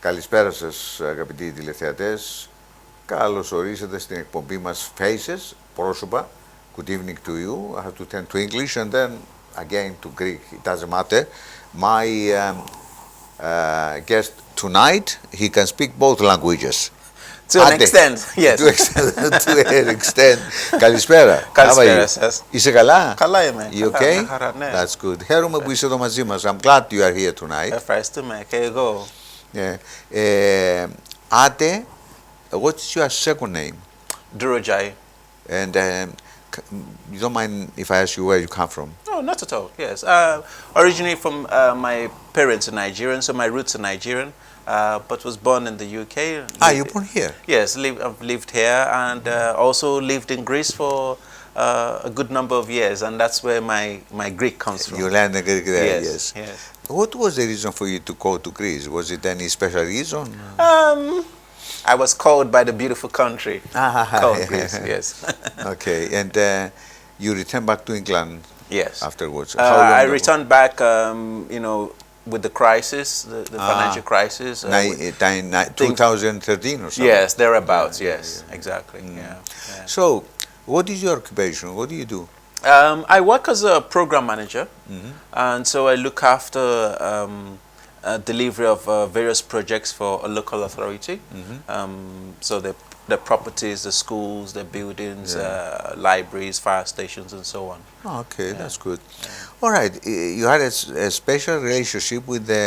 Καλησπέρα σας αγαπητοί τηλεθεατές. Καλώς ορίσατε στην εκπομπή μας Faces, Προ σωπα. Good evening to you. I have to turn to English and then again to Greek. It doesn't matter. My guest tonight, he can speak both languages. To an extent, yes. To an extent. Καλησπέρα. Καλησπέρα σας. Είσαι καλά? Καλά είμαι. You okay? Χαρά, ναι. That's good. Χαίρομαι που είσαι εδώ μαζί μας. I'm glad you are here tonight. Ευχαριστούμε και εγώ. Yeah. Ade, what's your second name? Durojaiye. And you don't mind if I ask you where you come from? No, not at all. Yes. Originally from my parents are Nigerian, so my roots are Nigerian. But was born in the UK. You born here? Yes, I've lived here and also lived in Greece for a good number of years, and that's where my Greek comes from. You learned the Greek there, yes. Yes. What was the reason for you to go to Greece? Was it any special reason? I was called by the beautiful country. Called Greece, yes. Okay, and you returned back to England. Yes. Afterwards. I returned back, with the crisis, the financial crisis. 2013 or something? Yes, thereabouts, yes, exactly. Yeah. So, what is your occupation? What do you do? I work as a program manager, and so I look after delivery of various projects for a local authority. So the properties, the schools, the buildings, libraries, fire stations, and so on. Oh, okay, that's good. All right, you had a special relationship with the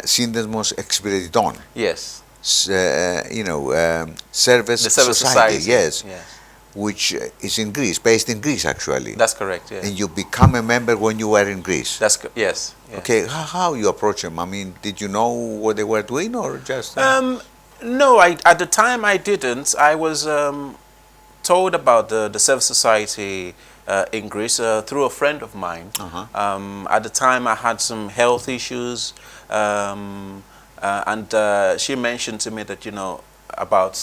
Σύνδεσμος Εξυπηρετητών. Yes. Service The service society, society. yes. Yes. Which is in Greece, based in Greece actually. That's correct, yes. And you become a member when you were in Greece. That's yes. Okay, how you approach them? I mean, did you know what they were doing or just? No, at the time I didn't. I was told about the service society in Greece through a friend of mine. At the time I had some health issues, and she mentioned to me that about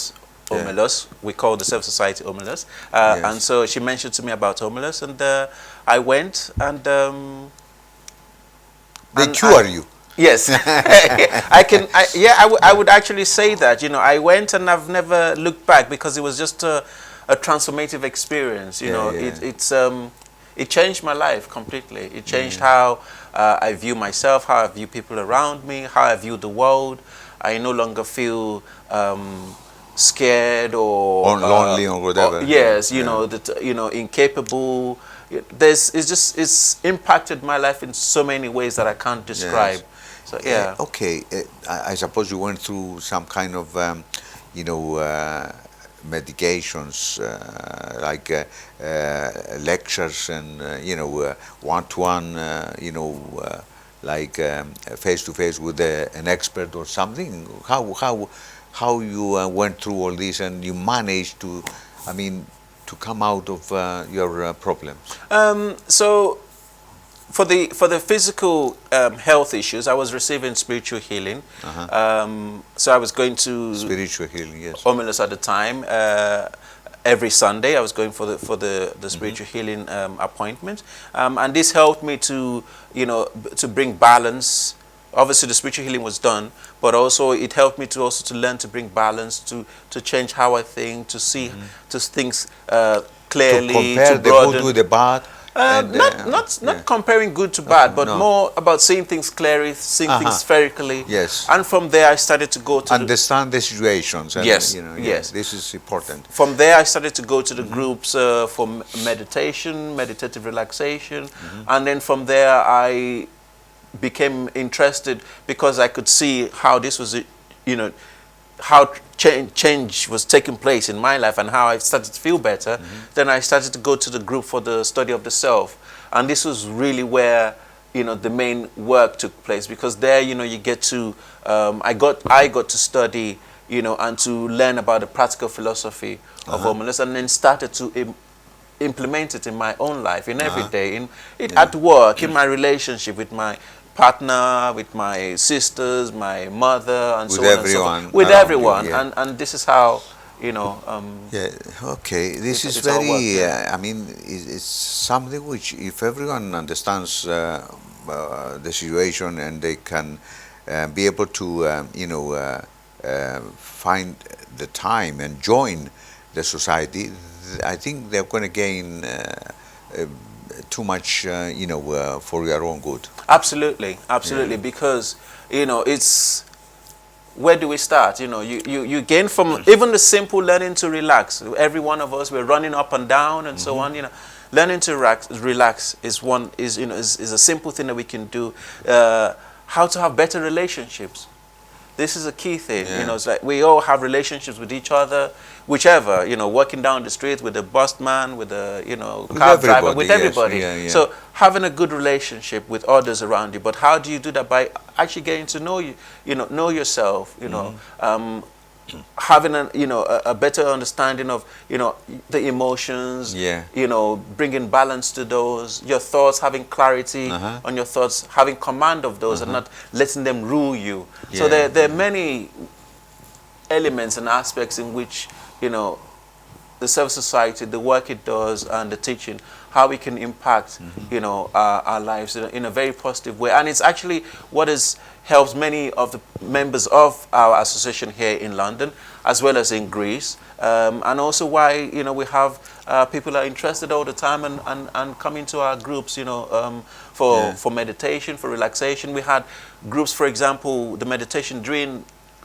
Omilos. We call the service society Omilos, and so she mentioned to me about Omilos, and I went and they cure you. Yes, I would actually say that. I went and I've never looked back because it was just a transformative experience. It changed my life completely. It changed how I view myself, how I view people around me, how I view the world. I no longer feel scared or lonely or whatever. Yes, incapable. It's impacted my life in so many ways that I can't describe. Yes. So okay, I suppose you went through some kind of medications like lectures and one-to-one like face to face with an expert or something. How you went through all this and you managed to, to come out of your problems? So for the physical health issues, I was receiving spiritual healing. So I was going to spiritual healing, yes. Omilos at the time. Every Sunday, I was going for the spiritual healing appointment, and this helped me to bring balance. Obviously, the spiritual healing was done, but also it helped me to learn to bring balance, to change how I think, to see things clearly, to compare the good with the bad. Not comparing good to bad, but more about seeing things clearly, seeing things spherically. Yes. And from there, I started to go to understand the situations. And, yes. This is important. From there, I started to go to the groups for meditation, meditative relaxation, and then from there, I became interested because I could see how this was, how change was taking place in my life and how I started to feel better. Then I started to go to the group for the study of the self, and this was really where the main work took place, because there you get to I got to study and to learn about the practical philosophy of Omilos, and then started to implement it in my own life, in every day, at work, in my relationship with my partner, with my sisters, my mother, and so on and so forth. With everyone, and this is how okay. This is very. It's something which, if everyone understands the situation and they can be able to, find the time and join the society, I think they're going to gain too much, for your own good. Absolutely, absolutely, because it's, where do we start? You gain from even the simple learning to relax. Every one of us, we're running up and down and so on. Learning to relax is a simple thing that we can do. How to have better relationships. This is a key thing. It's like we all have relationships with each other, whichever, walking down the street with the bus man, with the, car driver, with everybody. Yes. So having a good relationship with others around you. But how do you do that? By actually getting to know you, know yourself, having a better understanding of, the emotions, bringing balance to those, your thoughts, having clarity on your thoughts, having command of those and not letting them rule you. So there are many elements and aspects in which, the civil society, the work it does and the teaching, how we can impact, our lives in a very positive way. And it's actually what has helped many of the members of our association here in London, as well as in Greece, and also why, we have people are interested all the time and coming to our groups, for meditation, for relaxation. We had groups, for example, the meditation during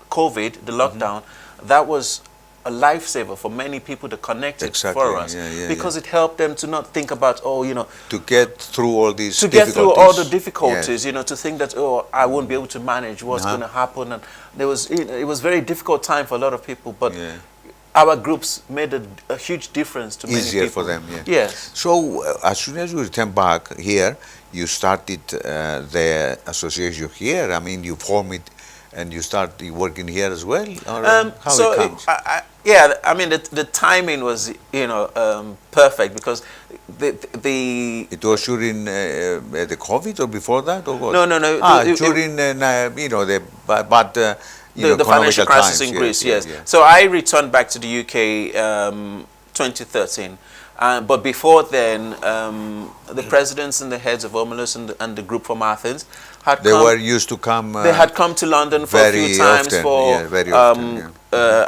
COVID, the lockdown, that was a lifesaver for many people to connect for us, because it helped them to not think about, to get through all these to get through all the difficulties, to think that, I won't be able to manage what's going to happen, and it was very difficult time for a lot of people, but our groups made a huge difference to many easier people. for them. Yes. So as soon as you return back here, you started the association here. I mean, you form it and you start working here as well, or how so it comes? I mean, the timing was, perfect, because the It was during the COVID or before that, or what? No. During the bad the financial crisis in Greece. Yes. So I returned back to the UK 2013. But before then, the presidents and the heads of Omilos and the group from Athens were used to come. They had come to London for a few times for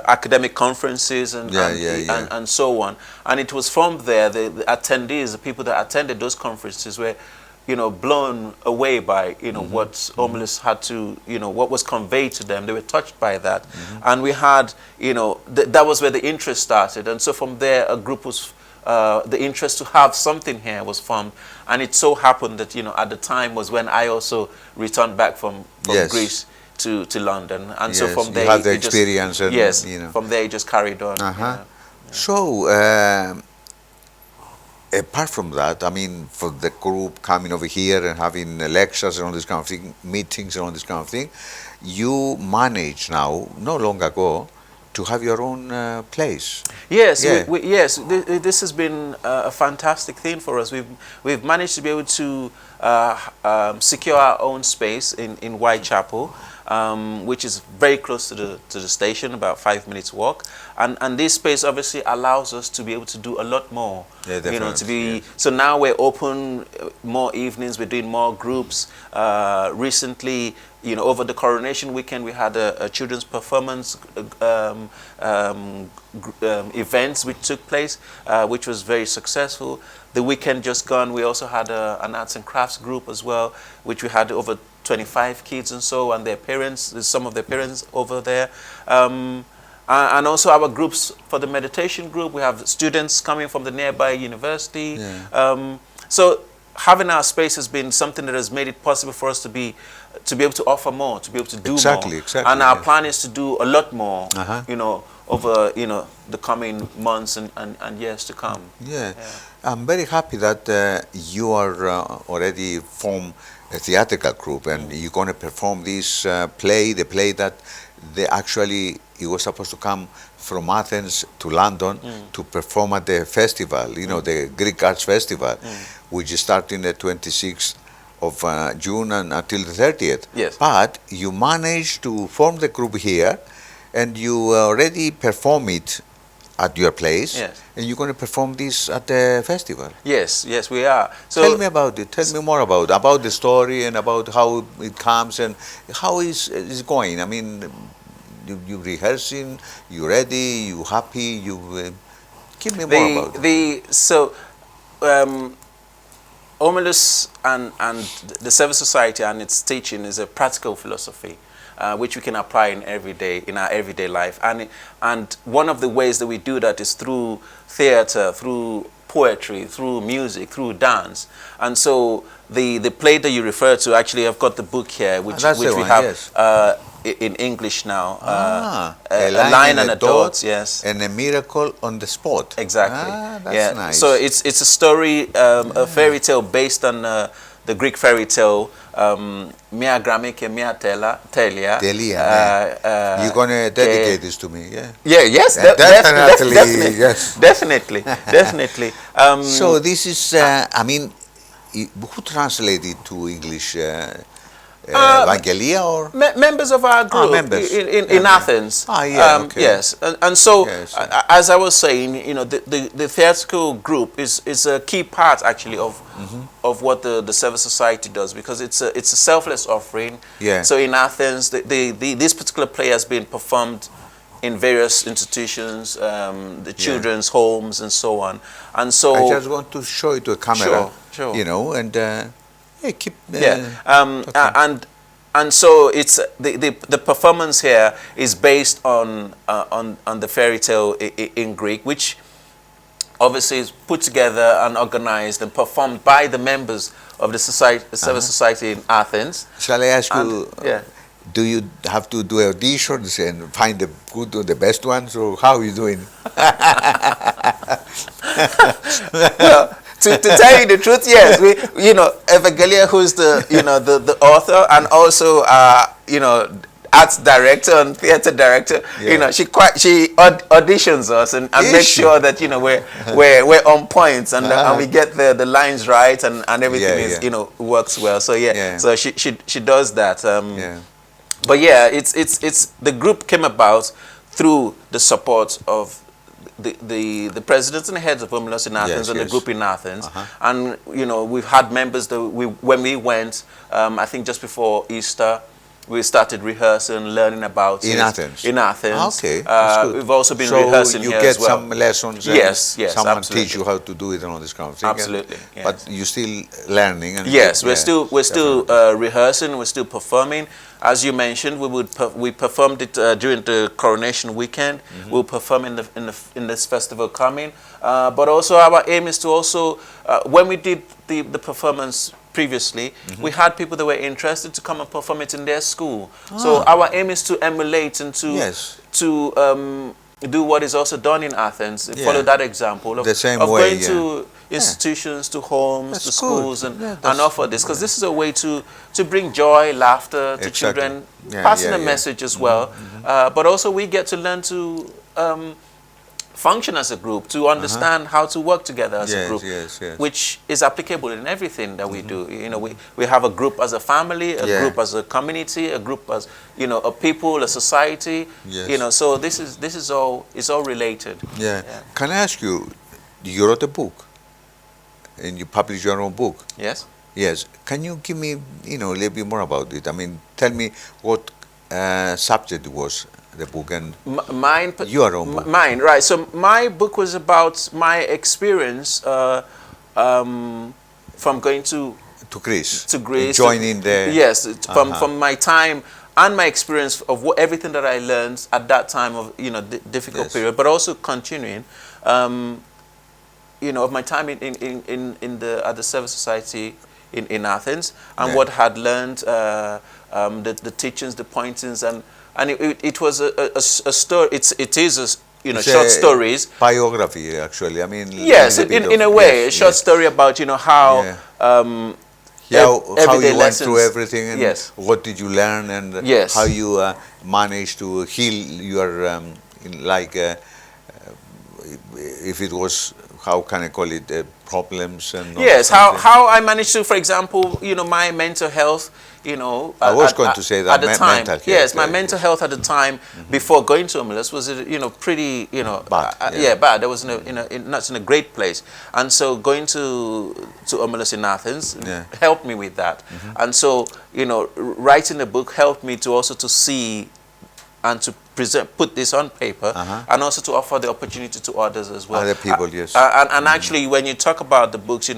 academic conferences and so on. And it was from there the attendees, the people that attended those conferences, were blown away by what Omilos had to, what was conveyed to them. They were touched by that, and we had that was where the interest started. And so from there, a group was. The interest to have something here was formed, and it so happened that at the time was when I also returned back from Greece to London, and so from there you had the experience, from there it just carried on. So apart from that, I mean, for the group coming over here and having lectures and all this kind of thing, meetings and all this kind of thing, you manage now, no long ago, to have your own place. Yes, this has been a fantastic thing for us. We've managed to be able to secure our own space in Whitechapel, which is very close to the station, about 5 minutes walk. And this space obviously allows us to be able to do a lot more. So now we're open more evenings. We're doing more groups. Recently, over the coronation weekend, we had a children's performance events which took place, which was very successful. The weekend just gone, we also had an arts and crafts group as well, which we had over 25 kids and so, and their parents, some of their parents over there. And also our groups for the meditation group, we have students coming from the nearby university. So having our space has been something that has made it possible for us to be able to offer more, to be able to do more. Exactly. And our plan is to do a lot more, over the coming months and years to come. I'm very happy that you are already formed a theatrical group, and you're going to perform this play, the play that it was supposed to come from Athens to London to perform at the festival, the Greek Arts Festival, which is starting the 26th of June and until the 30th. Yes. But you managed to form the group here, and you already perform it at your place, Yes. and you're going to perform this at the festival. Yes, yes, we are. So Tell me about it. Tell me more about the story and about how it comes and how is it going. I mean, you rehearsing, you ready, you happy, you give me more about it. Omilos and the Service Society and its teaching is a practical philosophy, which we can apply in our everyday life. And one of the ways that we do that is through theater, through poetry, through music, through dance. And so the play that you refer to, actually, I've got the book here, which we have. Yes. In English now, a line and a dot, yes, and a miracle on the spot. Exactly. That's nice. So it's a story, a fairy tale based on the Greek fairy tale. Mia gramike mia telia. You're gonna dedicate this to me, yeah? Yeah. Yes. Definitely. Yes. Definitely. So this is, I mean, who translated to English? Evangelia or members of our group in Athens. Okay. Yes, and so as I was saying, the theatrical group is a key part actually of what the Service Society does, because it's a selfless offering. Yeah. So in Athens, this particular play has been performed in various institutions, the children's homes and so on. And so I just want to show it to a camera, sure. And. Hey, keep, and so it's the performance here is based on the fairy tale in Greek, which obviously is put together and organized and performed by the members of the Service Society in Athens. Shall I ask you? Do you have to do auditions and find the good or the best ones, or how are you doing? Well, to tell you the truth, yes, Evangelia, who's the author and also arts director and theater director, she auditions us and makes sure that we're on point and we get the lines right and everything works well. So so she does that. But it's the group came about through the support of the presidents and the heads of Omilos in Athens and the group in Athens, and we've had members that when we went, I think just before Easter, we started rehearsing, learning about Athens. In Athens. Okay, that's good. We've also been rehearsing here as well. So you get some lessons. Yes, someone absolutely. teach you how to do it and all this kind of thing. Absolutely. Yes. But you're still learning. And yes, we're still rehearsing. We're still performing. As you mentioned, we performed it during the coronation weekend. We'll perform in this festival coming. But also our aim is to also when we did the performance previously, we had people that were interested to come and perform it in their school. So our aim is to emulate and to do what is also done in Athens. Follow that example of going to institutions, to homes, to schools, and offer this, because this is a way to bring joy, laughter to children, passing a message as well. But also we get to learn to function as a group, to understand how to work together as a group, which is applicable in everything that we do. We have a group as a family, a group as a community, a group as a people, a society. So this is all related. Can I ask you? You wrote a book, and you published your own book. Yes. Yes. Can you give me a little bit more about it? I mean, tell me what subject was the book and your own book. Mine, right. So my book was about my experience from going to Greece. Joining the... Yes, from my time and my experience of everything that I learned at that time of, difficult period, but also continuing, of my time at the Service Society in Athens, and what I had learned, the teachings, the pointings, and it was a story. It is short stories. Biography, actually. I mean, yes, in a way, a short story about how how you went through everything, and what did you learn, and how you managed to heal your if it was how can I call it, problems and all Yes, something. how I managed to, for example, my mental health, I was going to say that at the time. mental health. Yes, my mental health at the time before going to Omilos was, pretty, bad. Bad. I was not in a great place, and so going to Omilos in Athens helped me with that, and so writing the book helped me to also to see and to put this on paper, and also to offer the opportunity to others as well. Other people, yes. And actually, when you talk about the books,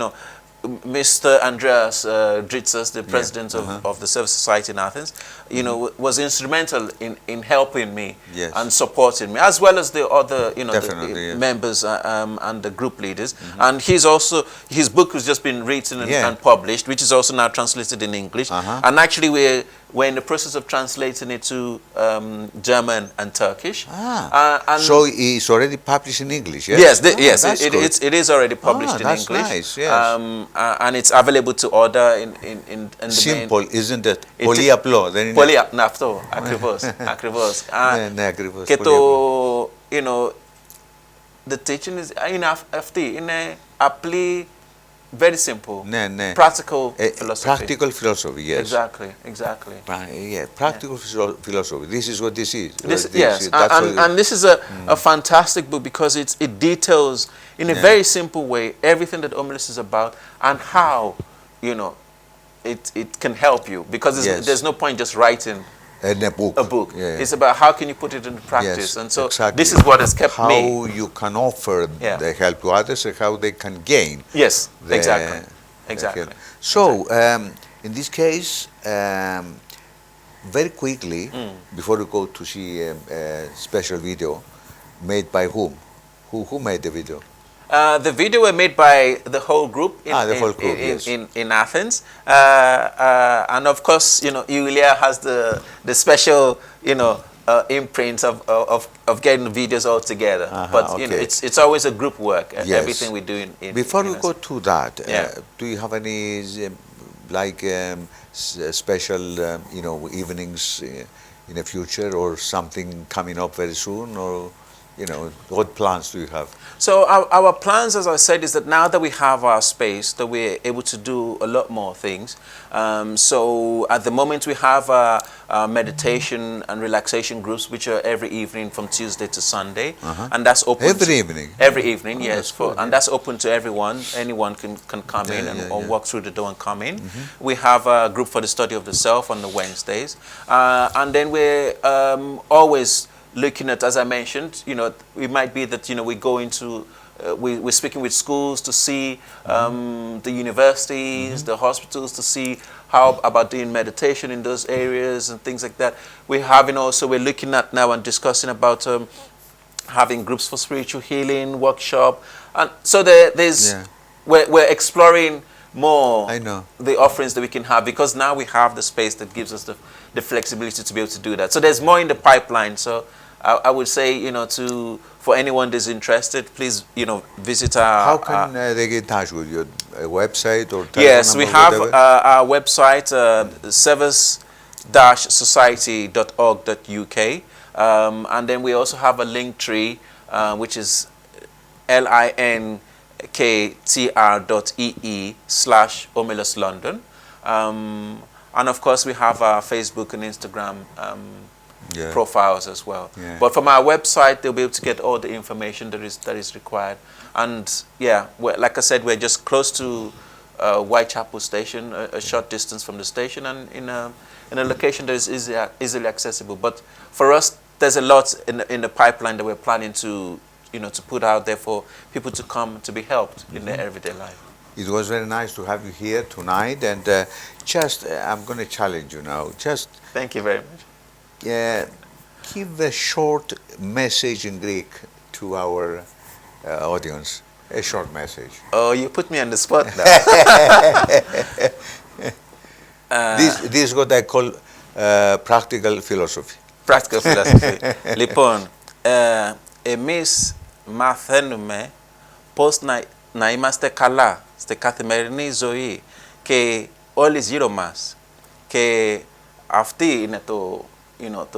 Mr. Andreas Dritsas, the president of the Service Society in Athens, was instrumental in helping me and supporting me, as well as the other, the members and the group leaders. And his book has just been written and published, which is also now translated in English. And actually, we're in the process of translating it to German and Turkish. And so it's already published in English, yes? Yes, it is already published in English. Nice, yes. And it's available to order in the Simple, main, isn't it? Πολύ απλό, δεν είναι? Πολύ αυτό, ακριβώς. Ναι, ακριβώς. Και το, the teaching is, αυτή, είναι απλή, very simple, practical philosophy. Practical philosophy, yes. Exactly. Yeah, practical philosophy. This is what this is. Yes, and this is a fantastic book because it details in a very simple way everything that Omilos is about and how, it can help you, because there's no point just writing a book. Yeah. It's about how can you put it into practice, and so this is what has kept me. How you can offer the help to others and how they can gain. Yes, exactly. So, in this case, very quickly, before we go to see a special video, made by whom? Who made the video? The video were made by the whole group in Athens, and of course, Yulia has the special, imprint of getting the videos all together. But it's always a group work. Everything we do in Before we go to that, do you have any special evenings in the future, or something coming up very soon, or what plans do you have? So our plans, as I said, is that now that we have our space, that we're able to do a lot more things. So at the moment we have meditation and relaxation groups, which are every evening from Tuesday to Sunday, and that's open every evening. Every evening, yes, and that's open to everyone. Anyone can come in or walk through the door and come in. We have a group for the study of the self on the Wednesdays, and then we're always looking at, as I mentioned, it might be that we go into, we're speaking with schools to see the universities, the hospitals, to see how about doing meditation in those areas and things like that. We're looking at now and discussing about having groups for spiritual healing, workshop, and so we're exploring more the offerings that we can have, because now we have the space that gives us the flexibility to be able to do that. So there's more in the pipeline. So I would say, for anyone that's interested, please, visit our... How can they get in touch with you? A website or telephone Yes, we have whatever? Our website, service-society.org.uk, and then we also have a link tree, which is linktr.ee/Omilos London. And of course, we have our Facebook and Instagram profiles as well. But from our website, they'll be able to get all the information that is required. And like I said, we're just close to Whitechapel Station, a short distance from the station, and in a location that is easily accessible. But for us, there's a lot in the pipeline that we're planning to to put out there for people to come to be helped in their everyday life. It was very nice to have you here tonight, and I'm going to challenge you now. Thank you very much. Give a short message in Greek to our audience. A short message. Oh, you put me on the spot now. This is what I call practical philosophy. Practical philosophy. Λοιπόν, εμείς μαθαίνουμε πώς να είμαστε καλά στη καθημερινή ζωή και όλοι γύρω μας. Και αυτή είναι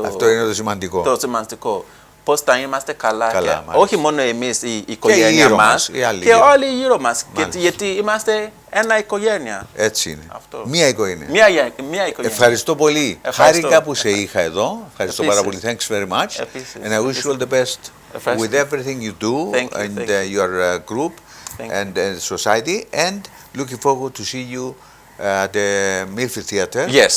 Αυτό είναι το σημαντικό. Το σημαντικό. πώς θα είμαστε καλά. Καλά, Και όχι μόνο εμείς η οικογένεια μας, και όλοι γύρω μας. Γιατί είμαστε ένα οικογένία. Έτσι είναι. Αυτό. Μία οικογένεια. Μία οικογένεια. Ευχαριστώ πολύ. Χάρηκα που σε είχα εδώ. Ευχαριστώ πάρα πολύ. Thanks very much. And I wish you all the best with everything you do and your group and society. And looking forward to see you at the Milford Theatre. Yes,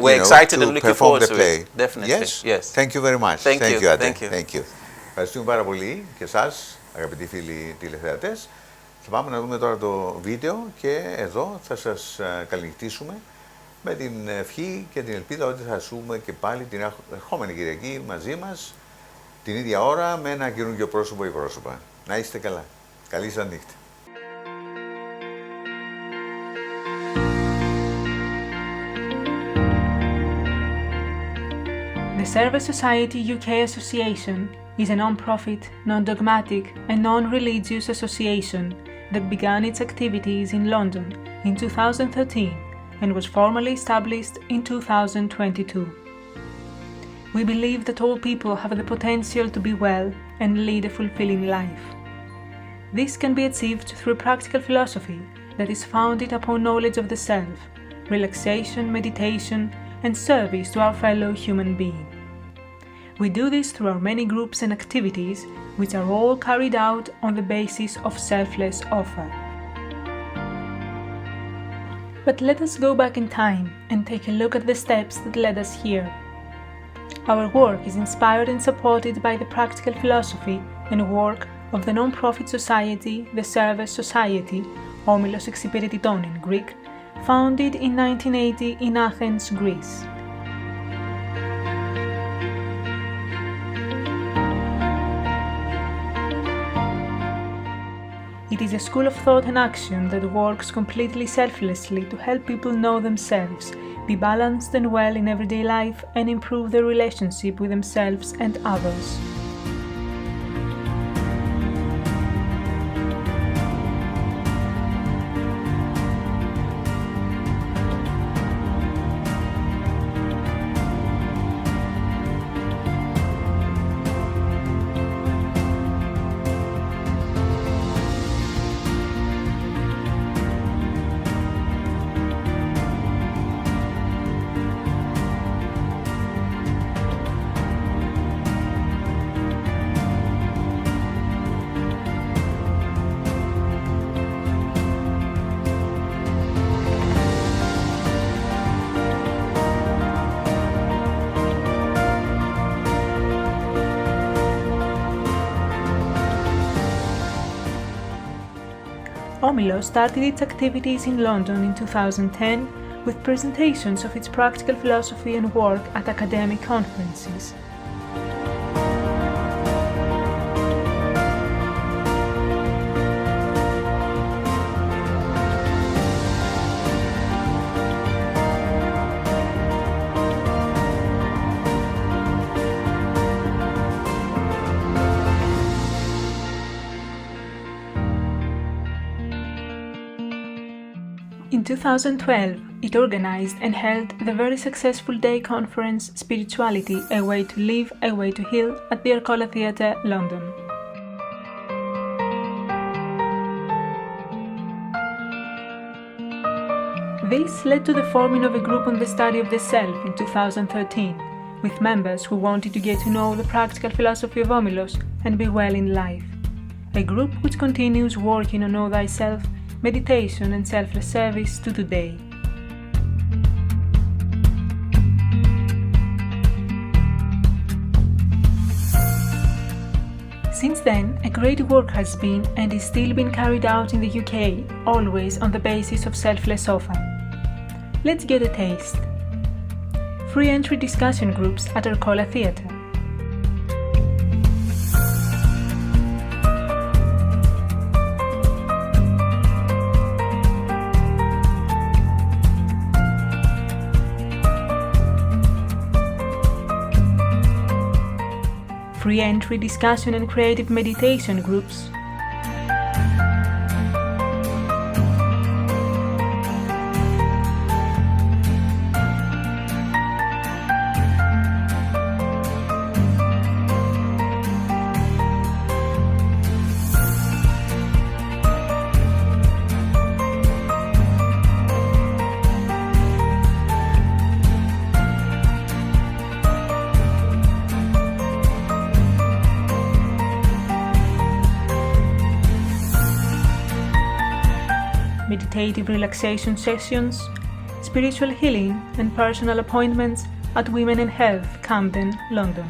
we're excited and looking forward to play. it. Definitely. Yes. Thank you very much. Thank you. Ade. Thank you. Ευχαριστούμε πάρα πολύ και εσάς, αγαπητοί φίλοι τηλεθεατές. Θα πάμε να δούμε τώρα το βίντεο και εδώ θα σας καληνυχτήσουμε με την ευχή και την ελπίδα ότι θα ζούμε και πάλι την ερχόμενη Κυριακή μαζί μας την ίδια ώρα με ένα καινούργιο πρόσωπο ή πρόσωπα. Να είστε καλά. Καλή σας νύχτα. The Service Society UK Association is a non-profit, non-dogmatic and non-religious association that began its activities in London in 2013 and was formally established in 2022. We believe that all people have the potential to be well and lead a fulfilling life. This can be achieved through practical philosophy that is founded upon knowledge of the self, relaxation, meditation, and service to our fellow human being. We do this through our many groups and activities, which are all carried out on the basis of selfless offer. But let us go back in time and take a look at the steps that led us here. Our work is inspired and supported by the practical philosophy and work of the non-profit society, the Service Society, Omilos Eksipiretiton in Greek, founded in 1980 in Athens, Greece. It is a school of thought and action that works completely selflessly to help people know themselves, be balanced and well in everyday life, and improve their relationship with themselves and others. Omilos started its activities in London in 2010 with presentations of its practical philosophy and work at academic conferences. In 2012, it organized and held the very successful day conference Spirituality, A Way to Live, A Way to Heal at the Arcola Theatre, London. This led to the forming of a group on the study of the self in 2013, with members who wanted to get to know the practical philosophy of Omilos and be well in life. A group which continues working on Know Thyself, meditation and selfless service to today. Since then, a great work has been and is still being carried out in the UK, always on the basis of selfless offer. Let's get a taste. Free entry discussion groups at Arcola Theatre. Free entry discussion and creative meditation groups. meditative relaxation sessions, spiritual healing and personal appointments at Women in Health, Camden, London.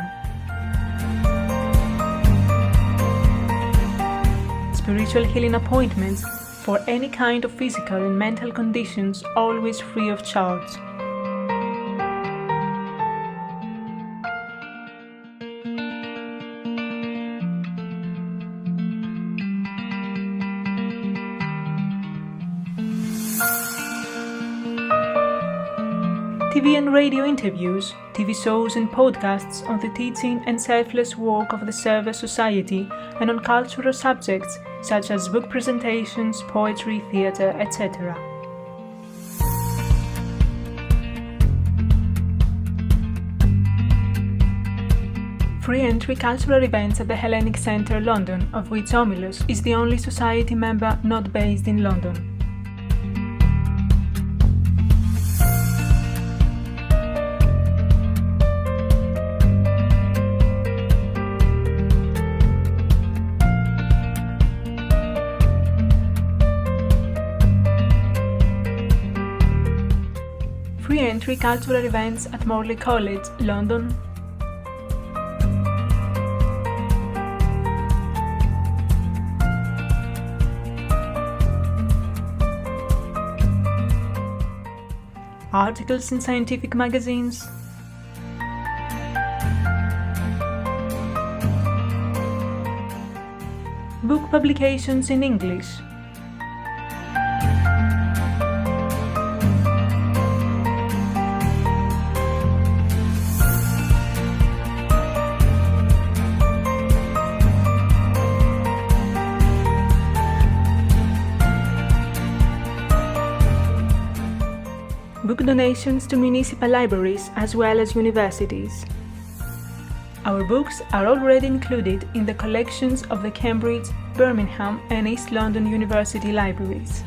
Spiritual healing appointments for any kind of physical and mental conditions, always free of charge. TV and radio interviews, TV shows and podcasts on the teaching and selfless work of the Service Society and on cultural subjects such as book presentations, poetry, theatre, etc. Free entry cultural events at the Hellenic Centre, London, of which Omilos is the only society member not based in London. Free entry cultural events at Morley College, London. Articles in scientific magazines. Book publications in English. Book donations to municipal libraries as well as universities. Our books are already included in the collections of the Cambridge, Birmingham and East London University libraries.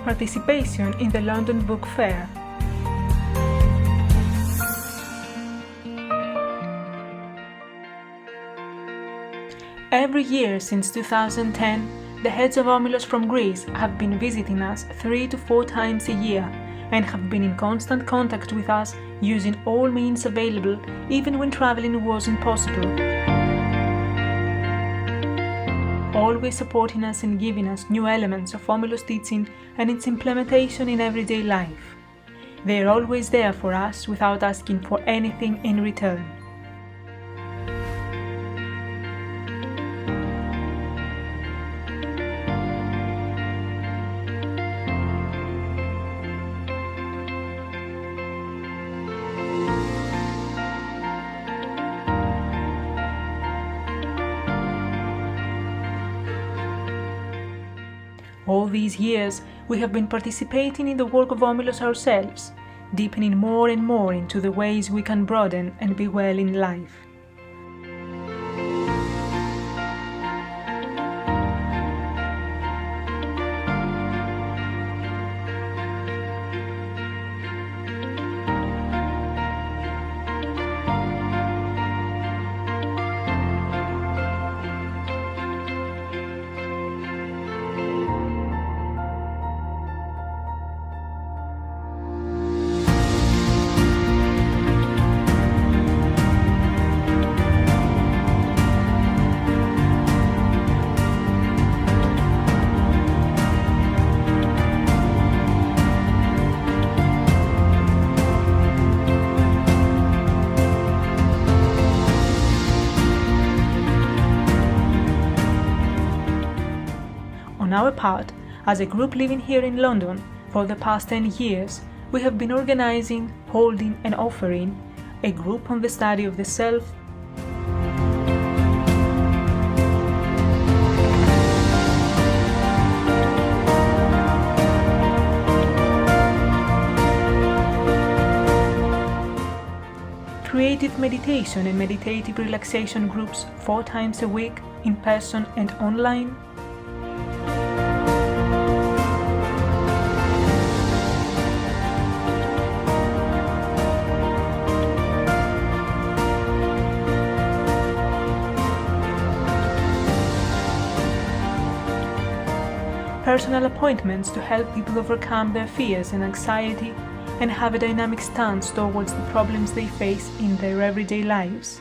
Participation in the London Book Fair. Every year since 2010, the heads of Omilos from Greece have been visiting us 3 to 4 times a year and have been in constant contact with us using all means available even when traveling wasn't possible. Always supporting us and giving us new elements of Omilos teaching and its implementation in everyday life. They are always there for us without asking for anything in return. All these years, we have been participating in the work of Omilos ourselves, deepening more and more into the ways we can broaden and be well in life. On our part, as a group living here in London for the past 10 years, we have been organizing, holding and offering a group on the study of the self, creative meditation and meditative relaxation groups 4 times a week, in person and online, personal appointments to help people overcome their fears and anxiety and have a dynamic stance towards the problems they face in their everyday lives,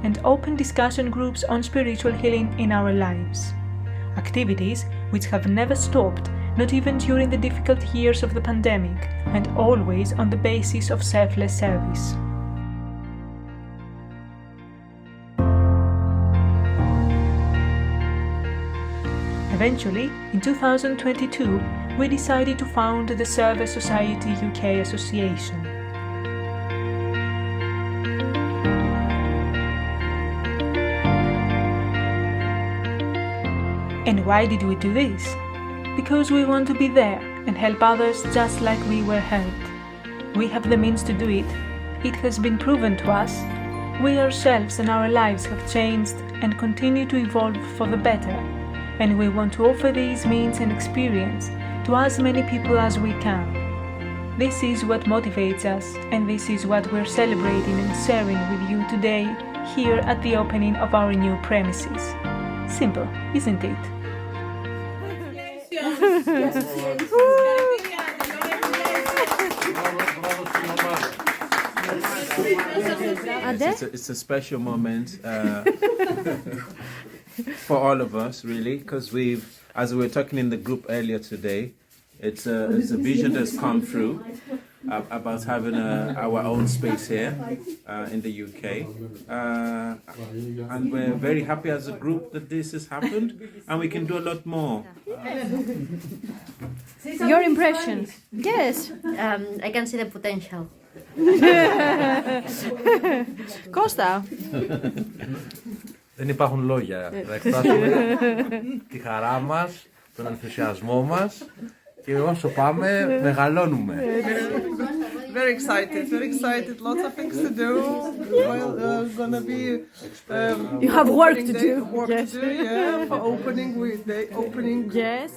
and open discussion groups on spiritual healing in our lives. Activities which have never stopped, not even during the difficult years of the pandemic, and always on the basis of selfless service. Eventually, in 2022, we decided to found the Service Society UK Association. And why did we do this? Because we want to be there and help others just like we were helped. We have the means to do it. It has been proven to us. We ourselves and our lives have changed and continue to evolve for the better. And we want to offer these means and experience to as many people as we can. This is what motivates us, and this is what we're celebrating and sharing with you today here at the opening of our new premises. Simple, isn't it? It's a special moment for all of us, really, because as we were talking in the group earlier today, it's a vision that's come through about having our own space here in the UK, and we're very happy as a group that this has happened, and we can do a lot more. Your impressions? Yes, I can see the potential. Κώστα. Δεν υπάρχουν λόγια να εκφράσουμε τη χαρά μας, τον ενθουσιασμό μας και όσο πάμε μεγαλώνουμε. Very excited, lots of things to do. Well, gonna be You have work to do. For opening with the opening. Yes.